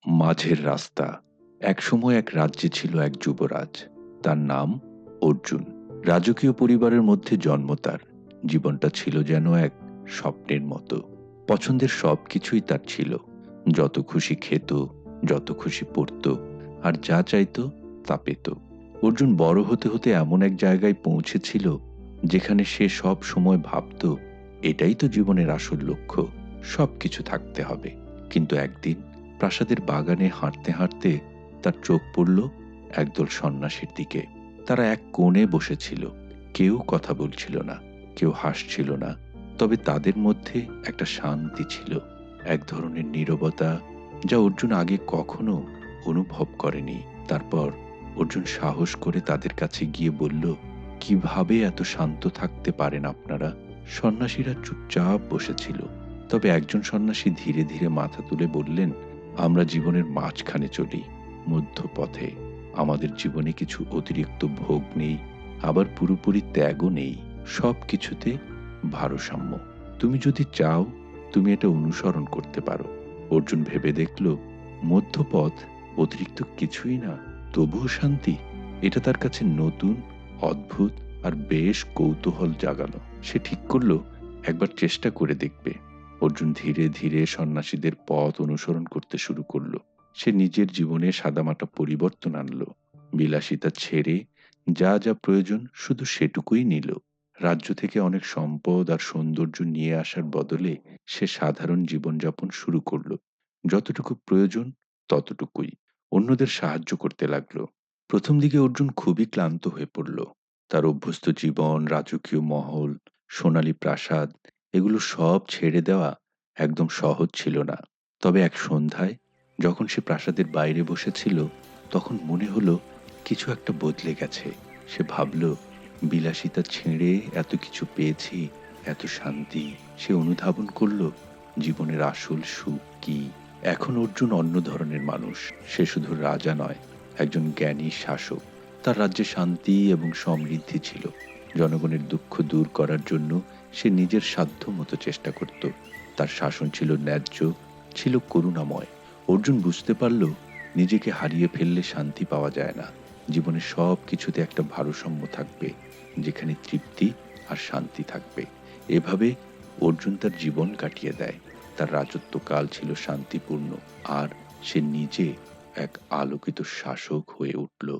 মাঝের রাস্তা। একসময় এক রাজ্যে ছিল এক যুবরাজ। তার নাম অর্জুন। রাজকীয় পরিবারের মধ্যে জন্ম তার। জীবনটা ছিল যেন এক স্বপ্নের মতো। পছন্দের সবকিছুই তার ছিল। যত খুশি খেত, যত খুশি পড়ত, আর যা চাইতো তা পেত। অর্জুন বড় হতে হতে এমন এক জায়গায় পৌঁছেছিল যেখানে সে সব সময় ভাবত, এটাই তো জীবনের আসল লক্ষ্য, সবকিছু থাকতে হবে। কিন্তু একদিন প্রাসাদের বাগানে হাঁটতে হাঁটতে তার চোখ পড়ল একদল সন্ন্যাসীর দিকে। তারা এক কোণে বসেছিল। কেউ কথা বলছিল না, কেউ হাসছিল না। তবে তাদের মধ্যে একটা শান্তি ছিল, এক ধরনের নীরবতা যা অর্জুন আগে কখনো অনুভব করেনি। তারপর অর্জুন সাহস করে তাদের কাছে গিয়ে বলল, কিভাবে এত শান্ত থাকতে পারেন আপনারা? সন্ন্যাসীরা চুপচাপ বসেছিল। তবে একজন সন্ন্যাসী ধীরে ধীরে মাথা তুলে বললেন, আমরা জীবনের মাঝখানে চলি, মধ্যপথে। আমাদের জীবনে কিছু অতিরিক্ত ভোগ নেই, আবার পুরোপুরি ত্যাগও নেই। সব কিছুতে ভারসাম্য। তুমি যদি চাও, তুমি এটা অনুসরণ করতে পারো। অর্জুন ভেবে দেখল, মধ্যপথ অতিরিক্ত কিছুই না, তবুও শান্তি। এটা তার কাছে নতুন, অদ্ভুত আর বেশ কৌতূহল জাগালো। সে ঠিক করল একবার চেষ্টা করে দেখবে। অর্জুন ধীরে ধীরে সন্ন্যাসীদের পথ অনুসরণ করতে শুরু করলো। সে নিজের জীবনে সাদামাটা পরিবর্তন আনলো। বিলাসিতা ছেড়ে যা যা প্রয়োজন শুধু সেটুকুই নিল। রাজ্য থেকে অনেক সম্পদ আর সৌন্দর্য নিয়ে আসার বদলে সে সাধারণ জীবনযাপন শুরু করলো। যতটুকু প্রয়োজন ততটুকুই। অন্যদের সাহায্য করতে লাগলো। প্রথম দিকে অর্জুন খুবই ক্লান্ত হয়ে পড়ল। তার অভ্যস্ত জীবন, রাজকীয় মহল, সোনালী প্রাসাদ, এগুলো সব ছেড়ে দেওয়া একদম সহজ ছিল না। তবে এক সন্ধ্যায় যখন সে প্রাসাদের বাইরে বসেছিল, তখন মনে হলো কিছু একটা বদলে গেছে। সে ভাবল, বিলাসিতা ছেড়ে এত কিছু পেয়েছি, এত শান্তি। সে অনুধাবন করল জীবনের আসল সুখ কি। এখন অর্জুন অন্য ধরনের মানুষ। সে শুধু রাজা নয়, একজন জ্ঞানী শাসক। তার রাজ্যে শান্তি এবং সমৃদ্ধি ছিল। জনগণের দুঃখ দূর করার জন্য সে নিজের সাধ্য মতো চেষ্টা করত। তার শাসন ছিল ন্যায্য, ছিল করুণাময়। অর্জুন বুঝতে পারল, নিজেকে হারিয়ে ফেললে শান্তি পাওয়া যায় না। জীবনে সব কিছুতে একটা ভারসাম্য থাকবে, যেখানে তৃপ্তি আর শান্তি থাকবে। এভাবে অর্জুন তার জীবন কাটিয়ে দেয়। তার রাজত্বকাল ছিল শান্তিপূর্ণ, আর সে নিজে এক আলোকিত শাসক হয়ে উঠল।